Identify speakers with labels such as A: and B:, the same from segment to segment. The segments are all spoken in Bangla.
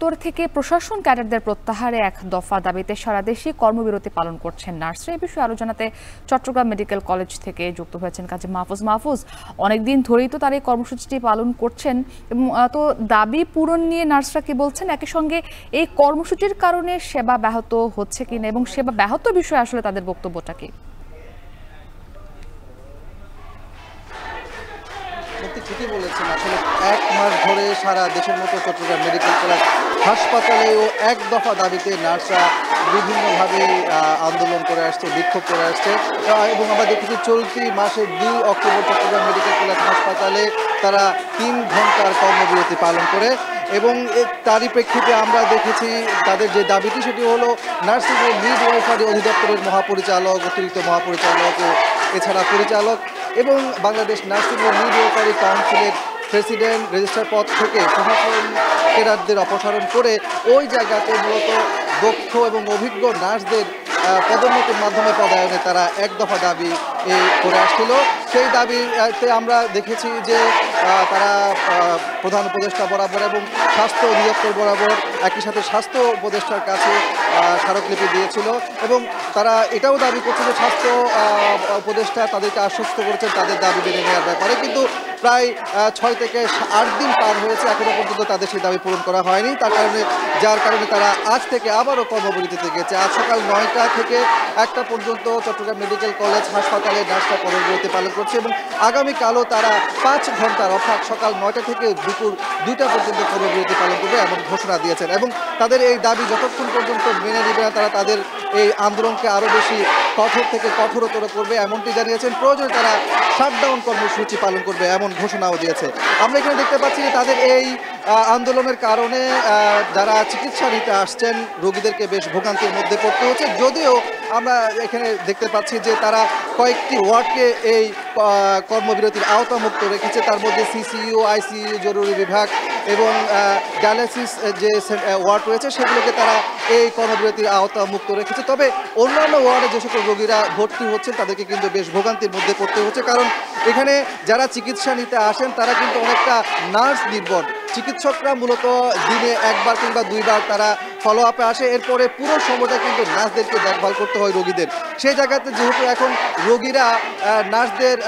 A: দপ্তর থেকে প্রশাসন ক্যাডারদের প্রত্যাহারে এক দফা দাবিতে সারা দেশে কর্মবিরতি পালন করছেন নার্সরা। এই বিষয়ে আরো জানাতে চট্টগ্রাম মেডিকেল কলেজ থেকে যুক্ত হয়েছেন কাজী মাহফুজ। অনেকদিন ধরেই তো তারা এই কর্মসূচিটি পালন করছেন এবং তো দাবি পূরণ নিয়ে নার্সরা কি বলছেন, একই সঙ্গে এই কর্মসূচির কারণে সেবা ব্যাহত হচ্ছে কিনা এবং সেবা ব্যাহত বিষয়ে আসলে তাদের বক্তব্যটা কি?
B: ঠিকই বলেছেন। আসলে 1 মাস ধরে সারা দেশের মতো চট্টগ্রাম মেডিকেল কলেজ হাসপাতালেও এক দফা দাবিতে নার্সরা বিভিন্নভাবে আন্দোলন করে আসছে, বিক্ষোভ করে আসছে এবং আমরা দেখেছি চলতি মাসের 2 অক্টোবর চট্টগ্রাম মেডিকেল কলেজ হাসপাতালে তারা 3 ঘন্টার কর্মবিরতি পালন করে এবং তারই প্রেক্ষিতে আমরা দেখেছি তাদের যে দাবিটি সেটি হলো নার্সিং ও মিডওয়াইফারি অধিদপ্তরের মহাপরিচালক, অতিরিক্ত মহাপরিচালক ও এছাড়া পরিচালক এবং বাংলাদেশ নার্সিং ও মিডওয়াইফারি কাউন্সিলের প্রেসিডেন্ট রেজিস্ট্রার পদ থেকে প্রশাসন ক্যাডারদের অপসারণ করে ওই জায়গাতে মূলত দক্ষ এবং অভিজ্ঞ নার্সদের পদোন্নতির মাধ্যমে পদায়নে তারা এক দফা দাবি করে আসছিল। সেই দাবিতে আমরা দেখেছি যে তারা প্রধান উপদেষ্টা বরাবর এবং স্বাস্থ্য অধিদপ্তর বরাবর একই সাথে স্বাস্থ্য উপদেষ্টার কাছে স্মারকলিপি দিয়েছিল এবং তারা এটাও দাবি করছে যে স্বাস্থ্য উপদেষ্টা তাদেরকে আশ্বস্ত করেছেন তাদের দাবি মেনে নেওয়ার ব্যাপারে, কিন্তু প্রায় 6 থেকে 8 দিন পার হয়েছে, এখনো পর্যন্ত তাদের সেই দাবি পূরণ করা হয়নি। যার কারণে তারা আজ থেকে আবারও কর্মবিরতিতে গেছে। আজ সকাল 9টা থেকে 1টা পর্যন্ত চট্টগ্রাম মেডিকেল কলেজ হাসপাতালে নার্সরা কর্মবিরতি পালন করছে এবং আগামীকালও তারা 5 ঘন্টার অর্থাৎ সকাল 9টা থেকে দুপুর 2টা পর্যন্ত কর্মবিরতি পালন করবে এমন ঘোষণা দিয়েছেন এবং তাদের এই দাবি যতক্ষণ পর্যন্ত মেনে নেবে না তারা তাদের এই আন্দোলনকে আরও বেশি কঠোর থেকে কঠোরতর করবে এমনটি জানিয়েছেন। প্রয়োজনে তারা শাটডাউন কর্মসূচি পালন করবে এমন ঘোষণাও দিয়েছে। আমরা এখানে দেখতে পাচ্ছি যে তাদের এই আন্দোলনের কারণে যারা চিকিৎসা নিতে আসছেন রোগীদেরকে বেশ ভোগান্তির মধ্যে পড়তে হচ্ছে, যদিও আমরা এখানে দেখতে পাচ্ছি যে তারা কয়েকটি ওয়ার্ডকে এই কর্মবিরতির আওতামুক্ত রেখেছে। তার মধ্যে সিসিইউ, আইসিইউ, জরুরি বিভাগ এবং ডায়ালিসিস যে ওয়ার্ড রয়েছে সেগুলোকে তারা এই কর্মবিরতির আওতামুক্ত রেখেছে। তবে অন্যান্য ওয়ার্ডে যে সকল রোগীরা ভর্তি হচ্ছেন তাদেরকে কিন্তু বেশ ভোগান্তির মধ্যে পড়তে হচ্ছে, কারণ এখানে যারা চিকিৎসা নিতে আসেন তারা কিন্তু অনেকটা নার্স নির্ভর। চিকিৎসকরা মূলত দিনে 1 বার কিংবা 2 বার তারা ফলো আপে আসে, এরপরে পুরো সময়টা কিন্তু নার্সদেরকে দেখভাল করতে হয় রোগীদের। সেই জায়গাতে যেহেতু এখন রোগীরা নার্সদের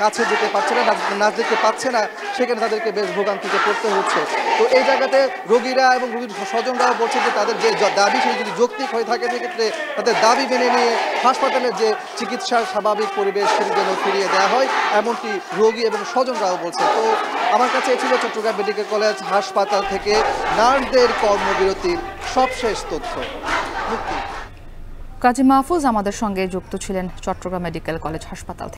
B: কাছে যেতে পারছে না, নার্সদেরকে পাচ্ছে না, সেখানে তাদেরকে বেশ ভোগান্তিতে পড়তে হচ্ছে। তো এই জায়গাতে রোগীরা এবং রোগীর স্বজনরাও বলছে যে তাদের যে দাবি সেই যদি যৌক্তিক হয়ে থাকে সেক্ষেত্রে তাদের দাবি মেনে নিয়ে হাসপাতালের যে চিকিৎসার স্বাভাবিক পরিবেশ সেটি যেন ফিরিয়ে দেওয়া হয় এমনটি রোগী এবং স্বজনরাও বলছে। তো আমার কাছে ছিল চট্টগ্রাম মেডিকেল কলেজ হাসপাতাল থেকে নার্সদের কর্মবিরতির সবশেষ তথ্য।
A: কাজী মাহফুজ আমাদের সঙ্গে যুক্ত ছিলেন চট্টগ্রাম মেডিকেল কলেজ হাসপাতাল।